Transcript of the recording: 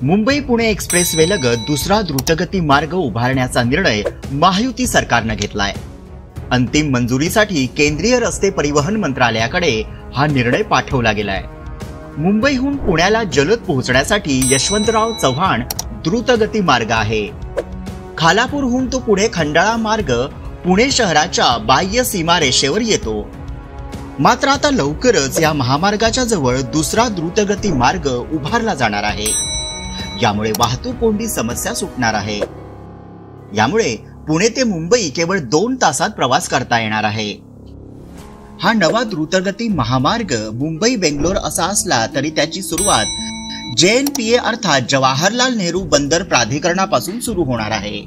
Mumbai Pune expressway लगत दुसरा द्रुतगती मार्ग उभारण्याचा निर्णय महायुती सरकारने घेतलाय। अंतिम मंजुरीसाठी केंद्रीय रस्ते परिवहन मंत्रालयाकडे हा निर्णय पाठवला गेलाय। मुंबईहून पुण्याला जलद पोहोचण्यासाठी यशवंतराव चव्हाण द्रुतगती मार्ग आहे। खालापूरहून तो पुढे खंडाळा मार्ग पुणे शहराच्या बाह्य सीमारेषेवर येतो। मात्र आता लवकरच या महामार्गाच्या जवळ दुसरा द्रुतगती मार्ग उभारला जाणार आहे। यामुळे वाहतूक कोंडी समस्या सुटणार आहे। यामुळे पुणे ते मुंबई केवळ 2 तासात प्रवास करता येणार आहे। हा नवा द्रुतगती महामार्ग मुंबई बेंगलोर असा असला तरी त्याची सुरुवात JNPA अर्थात जवाहरलाल नेहरू बंदर प्राधिकरणापासून सुरू होणार आहे।